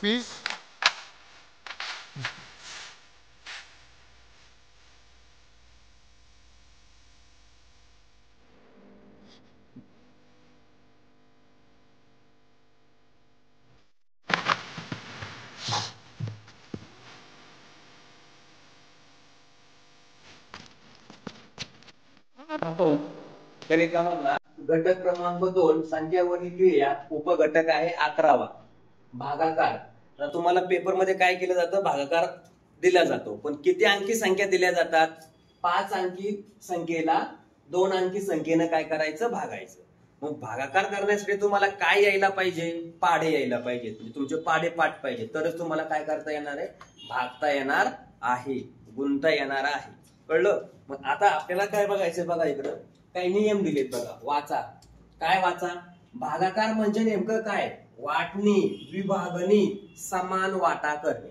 P हो. तरी का म्हणला घटक क्रमांक 2 संख्यावरील क्रिया उपघटक आहे 11वा भागाकार. तर तुम्हाला पेपरमध्ये काय केलं जातं, भागाकार दिला जातो. पण किती अंकी संख्या दिल्या जातात? 5 अंकी संख्येला 2 अंकी संख्येनं काय करायचं, भागायचं. मग भागाकार करण्यासाठी तुम्हाला काय यायला पाहिजे? पाढे यायला पाहिजे. म्हणजे तुमचे पाढे पाठ पाहिजे, तरच तुम्हाला काय करता येणार आहे, भागता येणार आहे, गुणता येणार आहे. कळलं? मग आता आपल्याला काय बघायचं, बघा इकडं काही नियम दिलेत बघा, वाचा. काय वाचा? भागाकार म्हणजे नेमकं काय? वाटणी, विभागणी, समान वाटा करणे.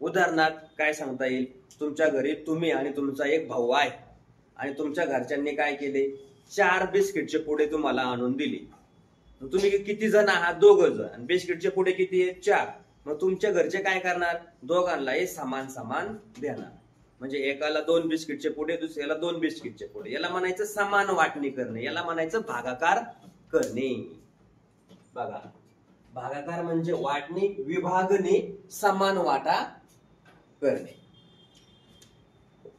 उदाहरणार्थ काय सांगता येईल, तुमच्या घरी तुम्ही आणि तुमचा एक भाऊ आहे आणि तुमच्या घरच्यांनी काय केले, 4 बिस्किटचे पुडे तुम्हाला आणून दिले. तुम्ही किती जण आहात? 2 जण. आणि बिस्किटचे पुडे किती आहेत? 4. मग तुमच्या घरचे काय करणार, दोघांनाही समान समान देणार. म्हणजे एकाला 2 बिस्किटचे पुडे, दुसऱ्याला 2 बिस्किटचे पुडे. याला म्हणायचं समान वाटणी करणे, याला म्हणायचं भागाकार करणे. बघा, भागाकार म्हणजे वाटणी, विभागणी, समान वाटा करणे.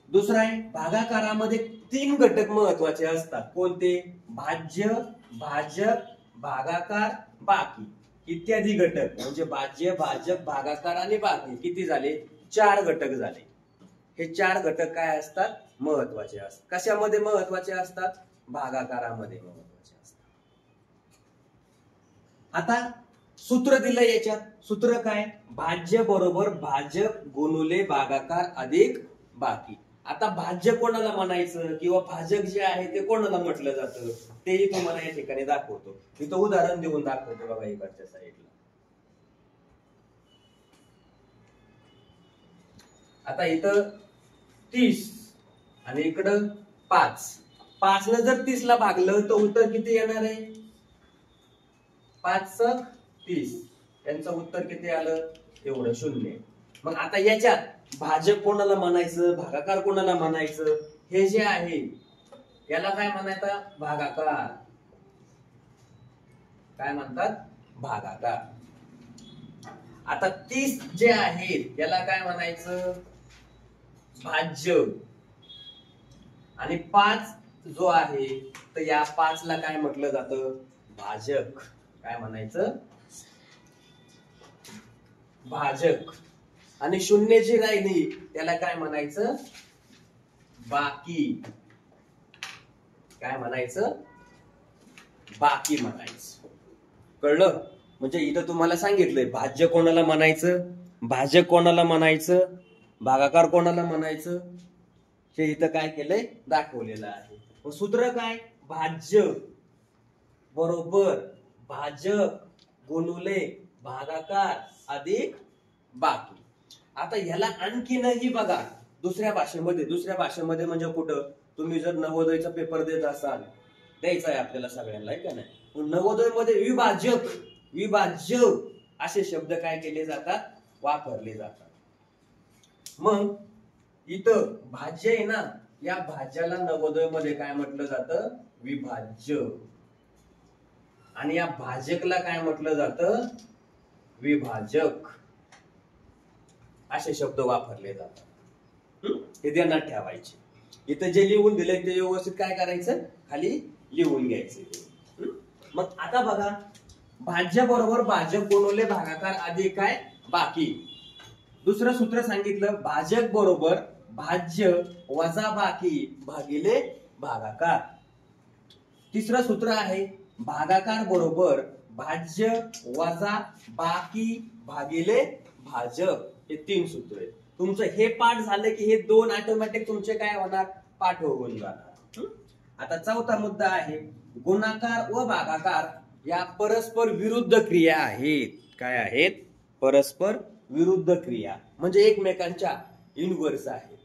दुसरा आहे, भागाकारामध्ये 3 घटक महत्वाचे असतात. कोणते? भाज्य, भाजक, भागाकार, बाकी इत्यादी घटक. म्हणजे भाज्य, भाजक, भागाकार आणि बाकी किती झाले? 4 घटक झाले. हे 4 घटक काय असतात? महत्वाचे असतात. कशामध्ये महत्वाचे असतात? भागाकारामध्ये महत्वाचे असतात. आता सूत्र दिलं याच्यात. सूत्र काय? भाज्य बरोबर भाजक गुणुले भागाकार अधिक बाकी. आता भाज्य कोणाला म्हणायचं किंवा भाजक जे आहे ते कोणाला म्हटलं जातं, तेही तुम्हाला या ठिकाणी दाखवतो. इथं उदाहरण देऊन दाखवतो बघा इकडच्या साईडला. आता इथं 30 आणि इकडं 5. 5 न जर 30 ला भागलं तर उत्तर किती येणार आहे? 5 × 30. यांचं उत्तर किती आलं? एवढं, 0. मग आता याच्यात भाजक कोणाला म्हणायचं, भागाकार कोणाला म्हणायचं, हे जे आहे याला काय म्हणायचं? भागाकार. काय म्हणतात? भागाकार. आता 30 जे आहेत याला काय म्हणायचं? भाज्य. आणि 5 जो आहे तर या 5 ला काय म्हटलं जातं? भाजक. काय म्हणायचं? भाजक. आणि 0 जी राहिली त्याला काय म्हणायचं? बाकी. काय म्हणायचं? बाकी म्हणायचं. कळलं? म्हणजे इथं तुम्हाला सांगितलंय भाज्य कोणाला म्हणायचं, भाजक कोणाला म्हणायचं, भागाकार कोणाला म्हणायचं, हे इथं काय केलंय, दाखवलेलं आहे. सूत्र काय? भाज्य बरोबर भाजक गुणुले भागाकार अधिक बाकी. आता ह्याला आणखीनही बघा दुसऱ्या भाषेमध्ये. दुसऱ्या भाषेमध्ये म्हणजे कुठं? तुम्ही जर नवोदयचा पेपर देत असाल, द्यायचा आहे आपल्याला सगळ्यांना, आहे का नाही? नवोदय मध्ये विभाजक, विभाज्य असे शब्द काय केले जातात? वापरले जातात. मग इथं भाज्य आहे ना, या भाज्याला नवोदय मध्ये काय म्हटलं जातं? विभाज्य. आणि या भाजकला काय म्हटलं जातं? विभाजक. असे शब्द वापरले जातात. हे ध्यानात ठेवायचे. इथं जे लिहून दिले ते व्यवस्थित काय करायचं? खाली लिहून घ्यायचं. मग आता बघा, भाज्य बरोबर भाजक गुणुले भागाकार अधिक काय? बाकी. दुसरं सूत्र सांगितलं, भाजक बरोबर भाज्य वजा बाकी भागिले भागाकार. तिसरं सूत्र आहे भागाकार बरोबर भाज्य वजा बाकी भागिले भाजक. हे 3 सूत्र आहेत. तुमचं हे पाठ झालं की हे 2 ऑटोमॅटिक तुमचे काय होणार? पाठ होऊन जाणार. आता चौथा मुद्दा आहे, गुणाकार व भागाकार या परस्पर विरुद्ध क्रिया आहेत. काय आहेत? परस्पर विरुद्ध क्रिया, म्हणजे एकमेकांच्या इनव्हर्स आहे.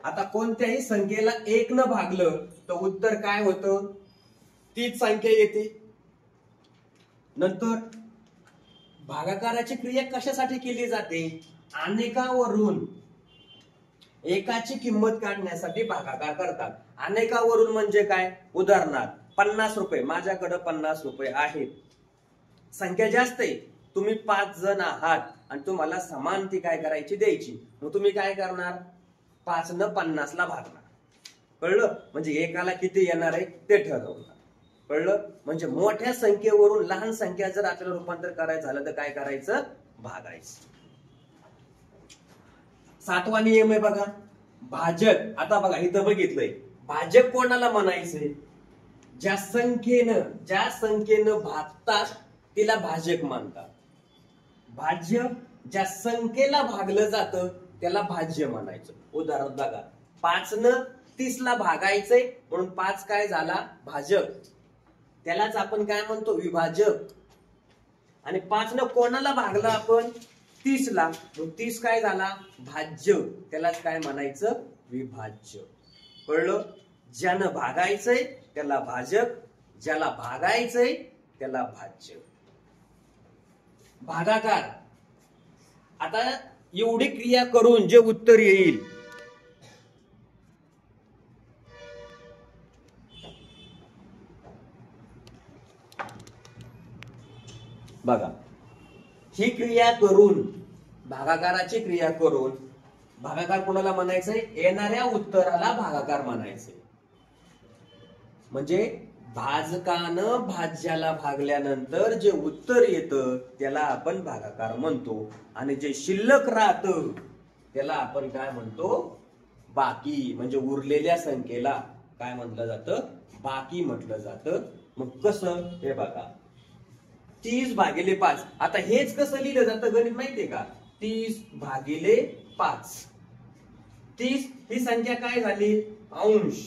आता कोणत्याही संख्येला 1 न भागलं तर उत्तर काय होतं? तीच संख्या येते. नंतर भागाकाराची क्रिया कशासाठी केली जाते? अनेकावरून एकाची किंमत काढण्यासाठी भागाकार करतात. अनेकावरून म्हणजे काय? उदाहरणार्थ 50 रुपये, माझ्याकडे 50 रुपये आहेत, संख्या जास्त आहे, तुम्ही 5 जण आहात आणि तुम्हाला समान ती काय करायची? द्यायची. मग तुम्ही काय करणार? 5 न 50 ला भागणार. कळलं? म्हणजे एकाला किती येणार आहे ते ठरवणार. कळलं? म्हणजे मोठ्या संख्येवरून लहान संख्या जर आपल्याला रूपांतर करायचं झालं तर काय करायचं? भागायचं. 7वा नियम आहे बघा, भाजक. आता बघा इथं बघितलंय, भाजक कोणाला म्हणायचंय? ज्या संख्येनं भागतात तिला भाजक मानतात. भाज्य ज्या संख्येला भागलं जातं त्याला भाज्य म्हणायचं. उदाहरण बघा, 5 न 30 ला भागायचंय म्हणून 5 काय झाला? भाजक. त्यालाच आपण काय म्हणतो? विभाजक. आणि 5 न कोणाला भागलं आपण? 30 ला, मग 30 काय झाला? भाज्य. त्यालाच काय म्हणायचं? विभाज्य. कळलं? ज्यानं भागायचंय त्याला भाजक, ज्याला भागायचंय त्याला भाज्य. भागाकार. आता एवढी क्रिया करून जे उत्तर येईल बघा, ही क्रिया करून, भागाकाराची क्रिया करून, भागाकार कोणाला म्हणायचंय? येणाऱ्या उत्तराला भागाकार म्हणायचंय. म्हणजे भाजकानं भाज्याला भागल्यानंतर जे उत्तर येतं त्याला आपण भागाकार म्हणतो. आणि जे शिल्लक राहतं त्याला आपण काय म्हणतो? बाकी. म्हणजे उरलेल्या संख्येला काय म्हटलं जातं? बाकी म्हटलं जातं. मग कसं? हे बघा, 30 भागिले 5. आता हेच कसं लिहिलं जातं गणित माहितीये का? 30 भागिले 5. 30 ही संख्या काय झाली? अंश.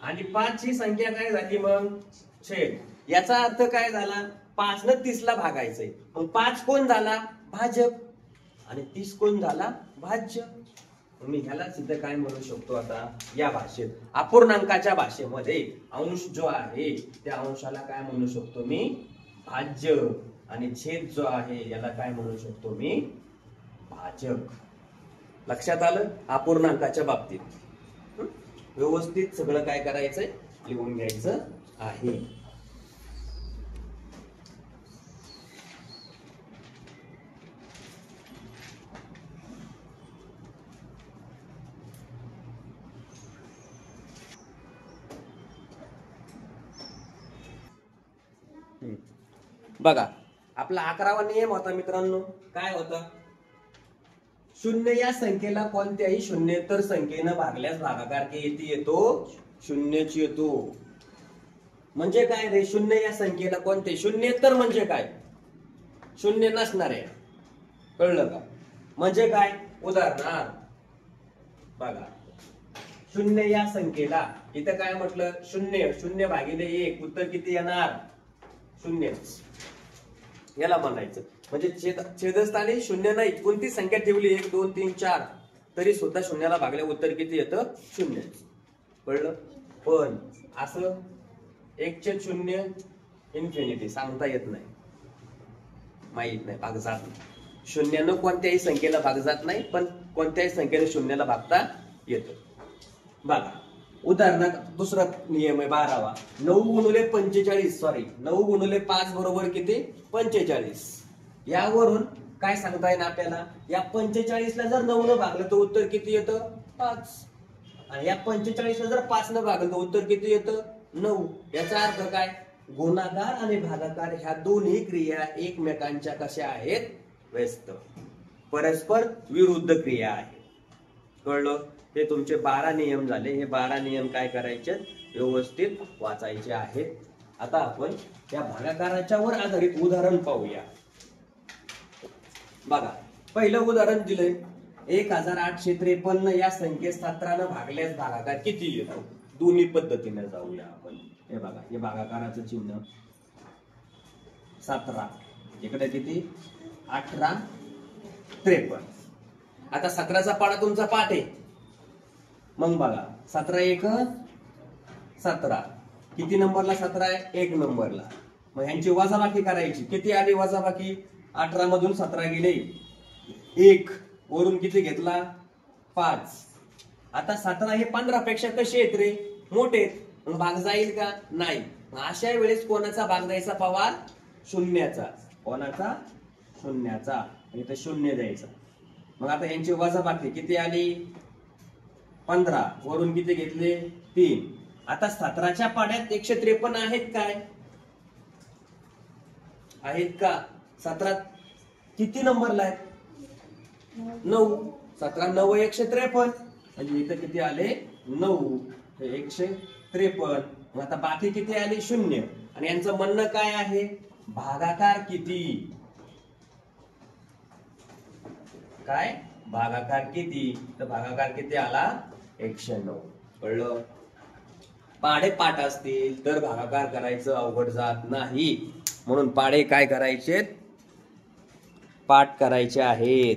आणि 5 ही संख्या काय झाली? मग छेद. याचा अर्थ काय झाला? 5 न 30 ला भागायचंय. मग 5 कोण झाला? भाजक. आणि 30 कोण झाला? भाज्य. मी ह्याला सिद्ध काय म्हणू शकतो? आता या भाषेत, अपूर्णांकाच्या भाषेमध्ये अंश जो आहे त्या अंशाला काय म्हणू शकतो मी? भाज्य. आणि छेद जो आहे याला काय म्हणू शकतो मी? भाजक. लक्षात आलं? अपूर्णांकाच्या बाबतीत व्यवस्थित सगळं काय करायचंय? लिहून घ्यायचं आहे. बघा, आपला 11वा नियम होता मित्रांनो. काय होता? शून्य या संख्येला कोणत्याही शून्येतर संख्येनं भागल्यास भागाकार किती येतो? शून्यच येतो. म्हणजे काय रे? शून्य या संख्येला कोणते? शून्येतर म्हणजे काय? शून्य नसणार आहे. कळलं का? म्हणजे काय? उदाहरणार्थ बघा, शून्य या संख्येला इथं काय म्हटलं? शून्य. 0 भागिले 1 उत्तर किती येणार? शून्यच. याला म्हणायचं. म्हणजे छेदस्थानी शून्य नाही, कोणती संख्या ठेवली 1 2 3 4 तरी सुद्धा शून्याला भागल्या उत्तर किती येतं? शून्यच. कळलं? पण असं 1/0 इन्फिनिटी सांगता येत नाही. माहित नाही, भाग जात नाही. शून्यानं कोणत्याही संख्येला भाग जात नाही, पण कोणत्याही संख्येने शून्याला भागता येतं. बघा, उदाहरणार्थ दुसरा नियम आहे 12वा. 9 × 45 सॉरी 9 × 5 बरोबर किती? 45. यावरून काय सांगता येईल आपल्याला? या 45 ला जर 9 न भागलं तर उत्तर किती येतं? 5. आणि या 45 ला जर 5 न भागलं तर उत्तर किती येतं? 9. याचा अर्थ काय? गुणाकार आणि भागाकार ह्या दोन्ही क्रिया एकमेकांच्या कशा आहेत? व्यस्त, परस्पर विरुद्ध क्रिया आहेत. कळलं? हे तुमचे 12 नियम झाले. हे 12 नियम काय करायचे? व्यवस्थित वाचायचे आहेत. आता आपण या भागाकाराच्या वर आधारित उदाहरण पाहूया. बघा, पहिलं उदाहरण दिलंय. 1853 या संख्येस 17 न भागल्यास भागाकार किती येतो? दोन्ही पद्धतीने जाऊया आपण. हे बघा, हे भागाकाराचं चिन्ह 17, इकडे किती? 1853. आता 17चा पाडा तुमचा पाठ आहे. मग बघा, 17 1 17. किती नंबरला 17 आहे? 1 नंबरला. मग ह्यांची वजाबाकी करायची. किती आली वजाबाकी? 18 मधून 17 गेले 1, वरून किती घेतला 5. आता 17 हे 15 पेक्षा कसे आहेत रे, मोठे आहेत, मग भाग जाईल का नाही. अशा वेळेस कोणाचा भाग द्यायचा पवार, शून्याचा. कोणाचा, शून्याचा. इथे शून्य द्यायचा. मग आता यांची वजाबाकी किती आली 15, वरून किती घेतले 3. आता 17च्या पाड्यात 153 आहेत काय, आहेत का. 17 किती नंबरला आहेत 9. 17 9 153, म्हणजे इथं किती आले 9, 153. मग आता बाकी किती आले 0. आणि यांचं म्हणणं काय आहे, भागाकार किती, काय भागाकार किती. तर भागाकार किती आला 109. कळलं. पाढे पाठ असतील तर भागाकार करायचं अवघड जात नाही, म्हणून पाढे काय करायचे, पाठ करायचे आहेत.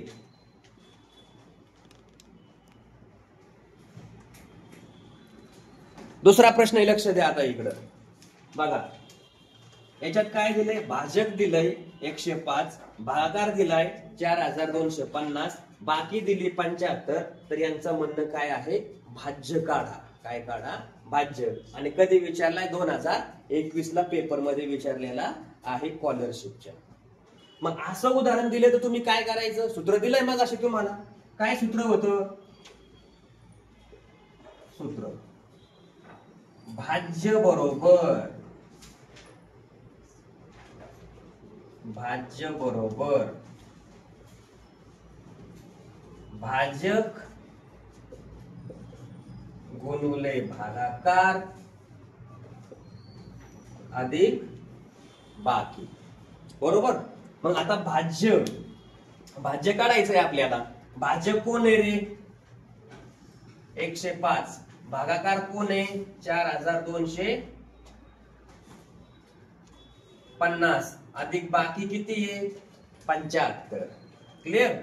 दुसरा प्रश्न लक्ष द्या आता इकडं बघा. याच्यात काय दिलंय, भाजक दिलंय 105, भागाकार दिलाय 4250, बाकी दिली 75. तर यांचं म्हणणं काय आहे, भाज्य काढा. काय काढा, भाज्य. आणि कधी विचारलाय 2021 ला पेपर मध्ये विचारलेला आहे स्कॉलरशिपच्या. मग असं उदाहरण दिले तर तुम्ही काय करायचं, सूत्र दिलंय मग असे तुम्हाला. काय सूत्र होतं, सूत्र भाज्य बरोबर, भाज्य बरोबर भाजक गुणुले भागाकार अधिक बाकी. बरोबर. मग आता भाज्य, भाज्य काढायचंय आपल्याला. भाज्य कोण आहे रे 105, भागाकार कोण आहे 4250, अधिक बाकी किती आहे 75. क्लिअर.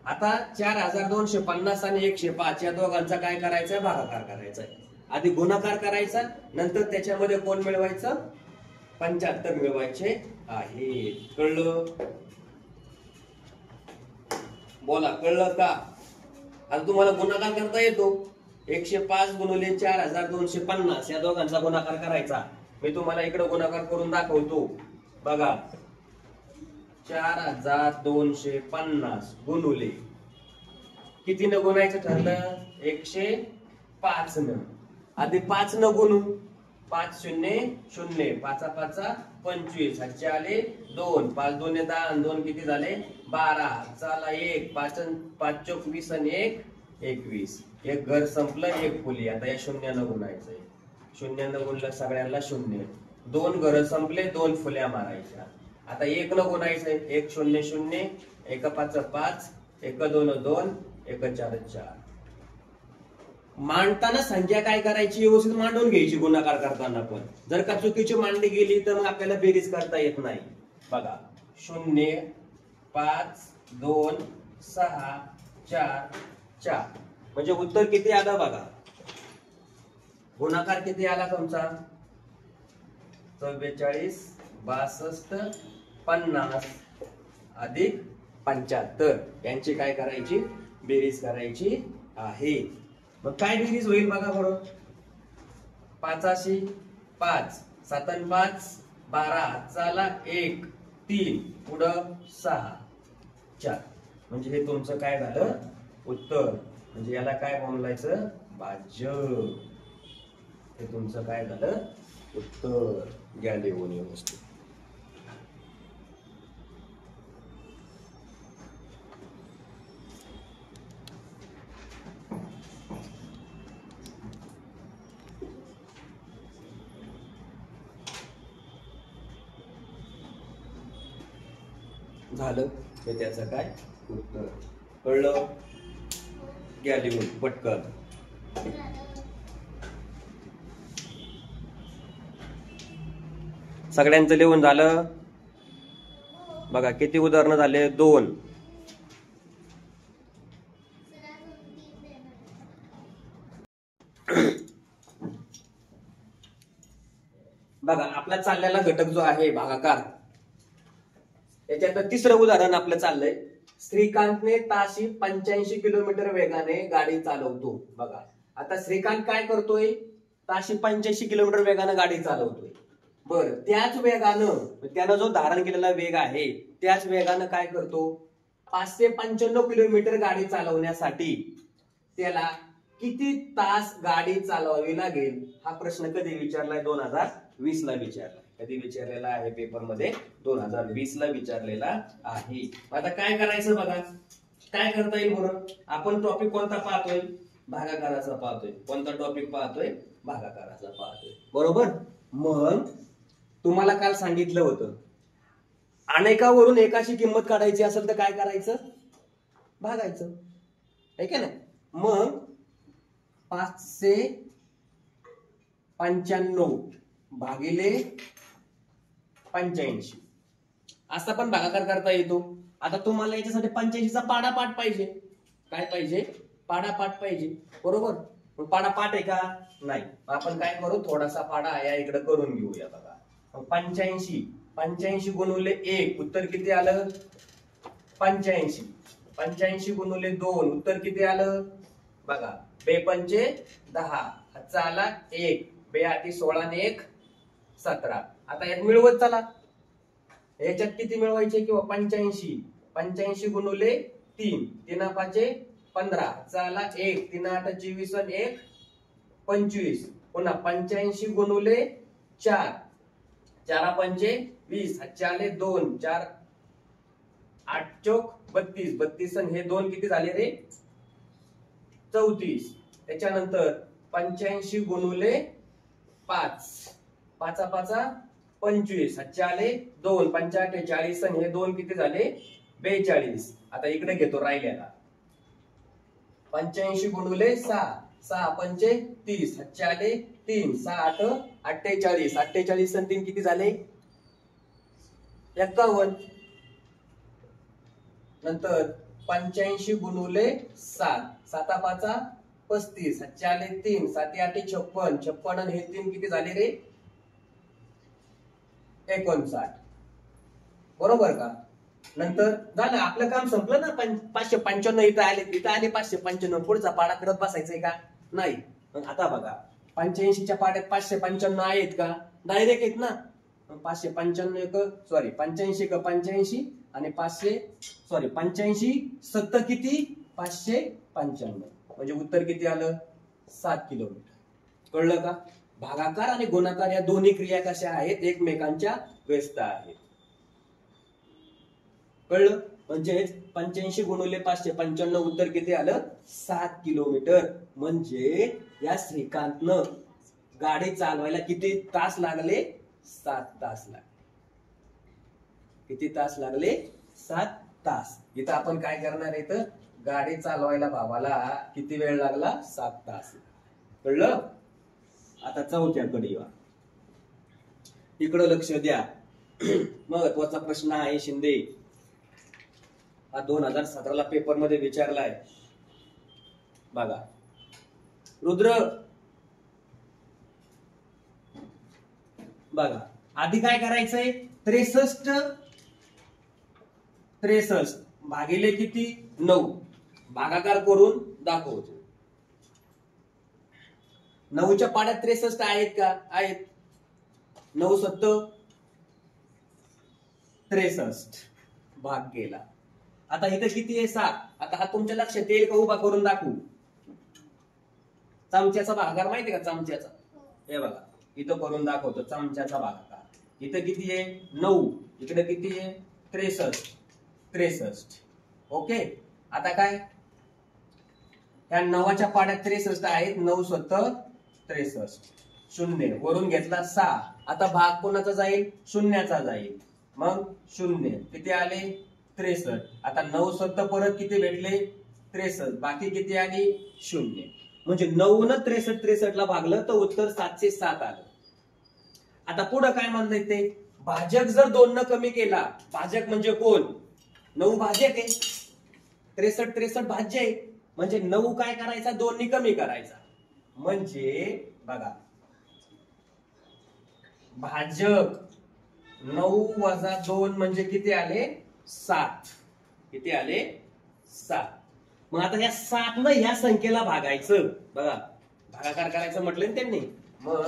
आता 4250 आणि 105 या दोघांचा काय करायचंय, भागाकार करायचा आहे. आधी गुणाकार करायचा, नंतर त्याच्यामध्ये कोण मिळवायचं 75 मिळवायचे आहे. कळलं, बोला कळलं का. आता तुम्हाला गुणाकार करता येतो. 105 गुणिले 4250 या दोघांचा गुणाकार करायचा. मी तुम्हाला इकडे गुणाकार करून दाखवतो बघा. 4250 गुणुले किती न गुणायचं ठरलं 105 न. आधी 5 न गुणू, 5 0 0, 5 5 25, हातचे आले 2, 5 2 10, 2 किती झाले 12, चला 1, 5 चौक 20 आणि 1 21. एक घर संपलं, एक फुली. आता या शून्यानं गुणायचंय. शून्यानं गुणलं सगळ्यांना 0. 2 घर संपले, 2 फुल्या मारायच्या. आता 1 न गुणायचंय. 1 0 0, 1 5 5, 1 2 2, 1 4 4. मांडताना संख्या काय करायची, व्यवस्थित मांडून घ्यायची गुणाकार करताना. पण जर का चुकीची मांडली गेली तर मग आपल्याला बेरीज करता येत नाही. बघा 0 5 2 6 4 4, म्हणजे उत्तर किती आलं बघा. गुणाकार किती आला तुमचा 44 62 50 अधिक 75. यांची काय करायची, बेरीज करायची आहे. मग काय बेरीज होईल बघा बरं. 5 5, 7 5 12, चला 1 3, पुढं 6 4. म्हणजे हे तुमचं काय झालं उत्तर. म्हणजे याला काय बोलायचं, भाज्य. हे तुमचं काय झालं उत्तर. घ्या लिहून व्यवस्थित. झालं हे त्याचं काय उत्तर. कळलं, घ्या लिहून पटकन. सगळ्यांचं लिहून झालं बघा. किती उदाहरणं झाले 2. बघा आपला चाललेला घटक जो आहे भागाकार, याच्यात तिसरं उदाहरण आपलं चाललंय. श्रीकांतने ताशी 85 किलोमीटर वेगाने गाडी चालवतो. बघा आता श्रीकांत काय करतोय, ताशी 85 किलोमीटर वेगाने गाडी चालवतोय. बर त्याच वेगानं त्यानं जो धारण केलेला वेग आहे त्याच वेगानं काय करतो, 595 किलोमीटर गाडी चालवण्यासाठी त्याला किती तास गाडी चालवावी लागेल, हा प्रश्न कधी विचारलाय, 2020 ला विचारला. कधी विचारलेला आहे पेपर मध्ये, 2020 ला विचारलेला आहे. आता काय करायचं बघा, काय करता येईल बरं. आपण टॉपिक कोणता पाहतोय, भागाकाराचा पाहतोय. कोणता टॉपिक पाहतोय, भागाकाराचा पाहतोय, बरोबर. मग तुम्हाला काल सांगितलं होतं, अनेकावरून एकाची किंमत काढायची असेल तर काय करायचं, भागायचं, आहे का नाही. मग 595 भागिले 85 असा पण भागाकार करता येतो. आता तुम्हाला याच्यासाठी 85 चा पाडापाठ पाहिजे. काय पाहिजे, पाडापाठ पाहिजे, बरोबर. पण पाडापाठ आहे का, नाही. आपण काय करू, थोडासा पाडा या इकडे करून घेऊया. बघा 85 गुणुले 1 उत्तर किती आलं, 85 गुणुले 2 उत्तर किती आलं, बघा 2 पंचे 10, हातचा आला 1, 2 आठी 16 ने 1 17. आता यात मिळवत चला, याच्यात किती मिळवायचे, किंवा 85 गुणुले 3, 3 पाचे 15, हातचा आला 1, 3 8 24 आणि 1 25. पुन्हा 85 गुणुले 4, 4 पंचे 20, हातचे आले 2, 4 8 चौक 32, 32 आणि हे 2 किती झाले रे, 34. त्याच्यानंतर 85 गुणुले 5, 5 5 25, हातचे आले 2, 5 8 40 आणि हे 2 किती झाले, 42. आता इकडे घेतो राहिलेला 85 गुणुले 6, 6 पंचे 30, हातचे आले 3, 6 8 48, 48 आणि 3 किती झाले, 51. नंतर 85 गुणुले 7, 7 5 35, हातचे आले 3, 7 8 56, 56 आणि हे 3 किती झाले रे, 59. बरोबर का. नंतर झालं आपलं काम संपलं ना. 595 इथं आले, 595. पुढचा पाडा करत बसायचंय का, नाही. आता बघा 85 च्या पाड्यात 595 आहेत का, डायरेक्ट आहेत ना. 595 85 का 85 आणि 85 7 किती, 595. म्हणजे उत्तर किती आलं, 7 किलोमीटर. कळलं का. भागाकार आणि गुणाकार या दोन्ही क्रिया कशा आहेत, एकमेकांच्या व्यस्त आहेत. कळलं. म्हणजे 85 गुणुले 595 उत्तर किती आलं, 7 किलोमीटर. म्हणजे या श्रीकांतनं गाडी चालवायला किती तास लागले, 7 तास लागले. किती तास लागले, 7 तास. इथं आपण काय करणार आहे, तर गाडी चालवायला भावाला किती वेळ लागला, 7 तास. कळलं. आता चौथ्याकडे येऊ, इकडं लक्ष द्या. महत्वाचा प्रश्न आहे शिंदे, हा 2017 ला पेपर मध्ये विचारलाय. बघा रुद्र, बघा आधी काय करायचंय, 63 भागिले किती, 9 भागाकार करून दाखवतो. 9च्या पाड्यात 63 आहेत का, आहेत. 9 7 63 भाग गेला. आता इथं किती आहे, 7. आता हा तुमच्या लक्षात येईल का, उभा करून दाखवू. चमच्याचा भागाकार माहितीये का, चमच्याचा. हे बघा इथं करून दाखवतो चमच्याचा भागाकार. इथं किती आहे, 9. इकडे किती आहे, 63. ओके. आता काय, ह्या 9च्या पाड्यात 63 आहेत. 9 7 63, 0 वरून घेतला 6. आता भाग कोणाचा जाईल, शून्याचा जाईल. मग 0 किती आले, 63. आता 9 7 परत किती भेटले, 63. बाकी किती आली, 0. म्हणजे 9 न 63 ला भागलं तर उत्तर 707 आलं. आता पुढे काय म्हणताय ते, भाजक जर 2 न कमी केला, भाजक म्हणजे कोण, 9 भाजक आहे, 63 भाज्य आहे. म्हणजे 9 काय करायचा, 2 ने कमी करायचा. म्हणजे बघा भाजक 9 वजा 2 म्हणजे किती आले? 7. किती आले? 7. मग आता ह्या 7 न ह्या संख्येला भागायचं. बघा, भागाकार करायचं म्हटलं ना त्यांनी. मग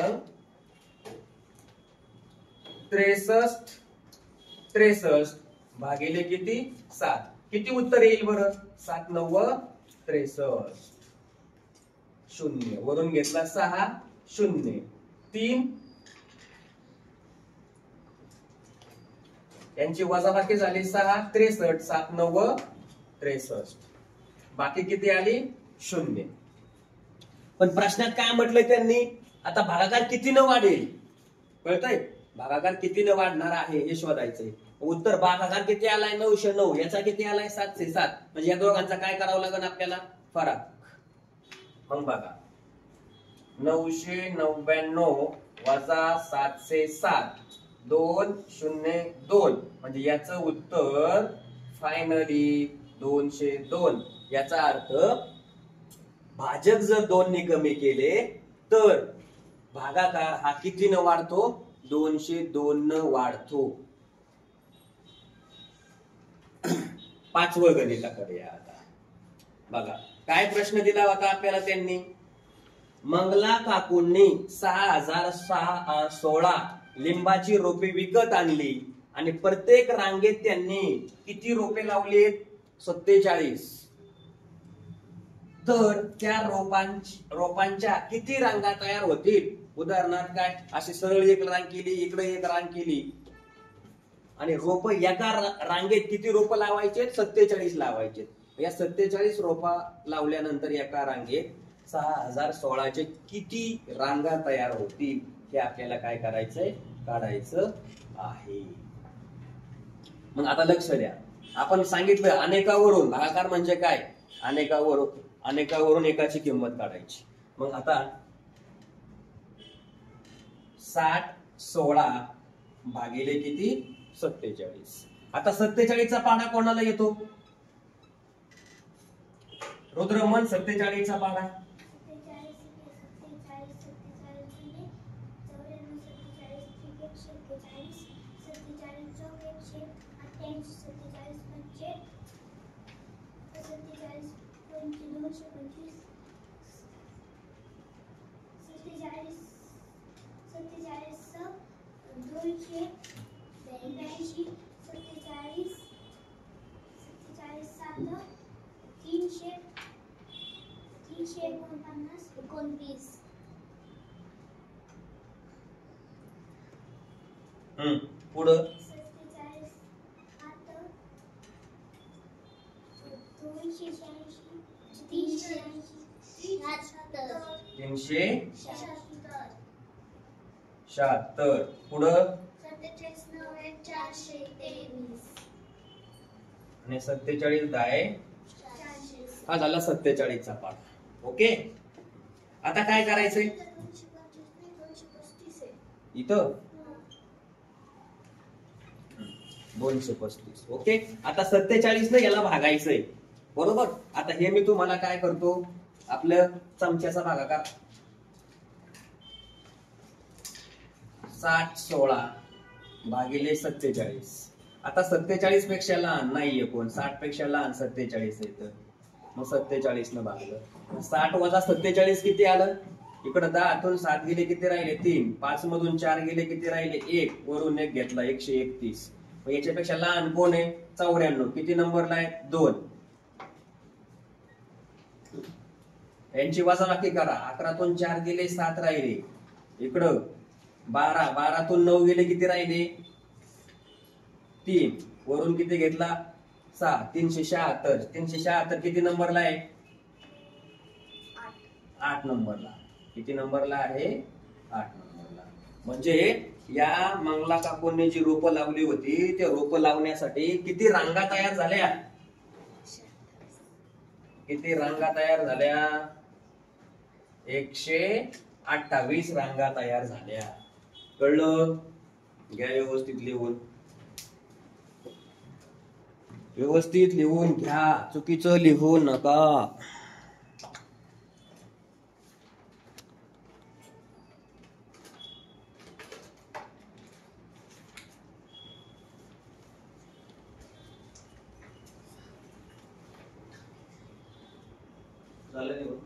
63 भागिले किती? 7. किती उत्तर येईल बरं? 7 9 63. 0 वरून घेतला 6 0 3. यांची वजाबाकी झाली 6 63. 7 9 63. बाकी किती आली? 0. पण प्रश्नात काय म्हटलंय त्यांनी? आता भागाकार कितीनं वाढेल? कळतंय? भागाकार कितीनं वाढणार आहे हे शोधायचंय. उत्तर भागाकार किती आलाय? 909. याचा किती आलाय? 707. म्हणजे या दोघांचा काय करावं लागेल आपल्याला? फरक. मग बघा, 999 वजा 707 202 म्हणजे याचं उत्तर फायनली 202. याचा अर्थ भाजक जर 2 ने कमी केले तर भागाकार हा कितीनं वाढतो? 202 न वाढतो. पाचवं गणिताकडे आता बघा, काय प्रश्न दिला होता आपल्याला त्यांनी? मंगला काकूंनी 6016 लिंबाची रोपे विकत आणली आणि प्रत्येक रांगेत त्यांनी किती रोपे लावलीत? 47. तर त्या रोपांच्या किती रांगा तयार होतील? उदाहरणार्थ काय, अशी सरळ एक रांग केली, इकडे एक रांग केली आणि रोप एका रांगेत किती रोप लावायचे? 47 लावायचे. या 47 रोपा लावल्यानंतर एका रांगेत 6016 चे किती रांगा तयार होतील हे आपल्याला काय करायचंय? काढायचं आहे. मग आता लक्ष द्या, आपण सांगितलं अनेकावरून. भागाकार म्हणजे काय? अनेकावरून एकाची किंमत काढायची. मग आता 6016 भागिले किती? 47. आता 47 चा पाढा कोणाला येतो? रुद्रमन, 47 चा पाढा. 29. पुढं 47 376. पुढं 47 9 423 आणि 47 10 400. हा झाला 47 चा पाठ. ओके, आता काय करायचंय? 235 इथं 235. ओके, आता 47 न याला भागायचंय, बरोबर. आता हे मी तुम्हाला काय करतो? आपल्या चमच्याचा भागाकार 6016 भागिले 47. आता 47 पेक्षा लहान नाहीये कोण, 60 पेक्षा लहान 47 येतं. मग 47 न भागलं. 60 वजा 47 किती आलं? इकडे 10 तून 7 गेले किती राहिले? 3. 5 मधून 4 गेले किती राहिले? 1. वरून 1 घेतला 131. मग याच्यापेक्षा लहान कोण आहे? 94. किती नंबरला आहे? 2. यांची वजाबाकी करा. 11 तून 4 गेले 7 राहिले. इकडं 12 तून 9 गेले किती राहिले? 3. वरून किती घेतला? 6. 376. 376 किती नंबरला आहे? 8 नंबरला. किती नंबरला आहे? 8 नंबरला. म्हणजे या मंगला काकूंनी जी रोपं लावली होती, त्या रोपं लावण्यासाठी किती रांगा तयार झाल्या? किती रांगा तयार झाल्या? 128 रांगा तयार झाल्या. कळलं? घ्या व्यवस्थित लिहून. व्यवस्थित लिहून घ्या, चुकीचं लिहू नका. झालं नाही बघ.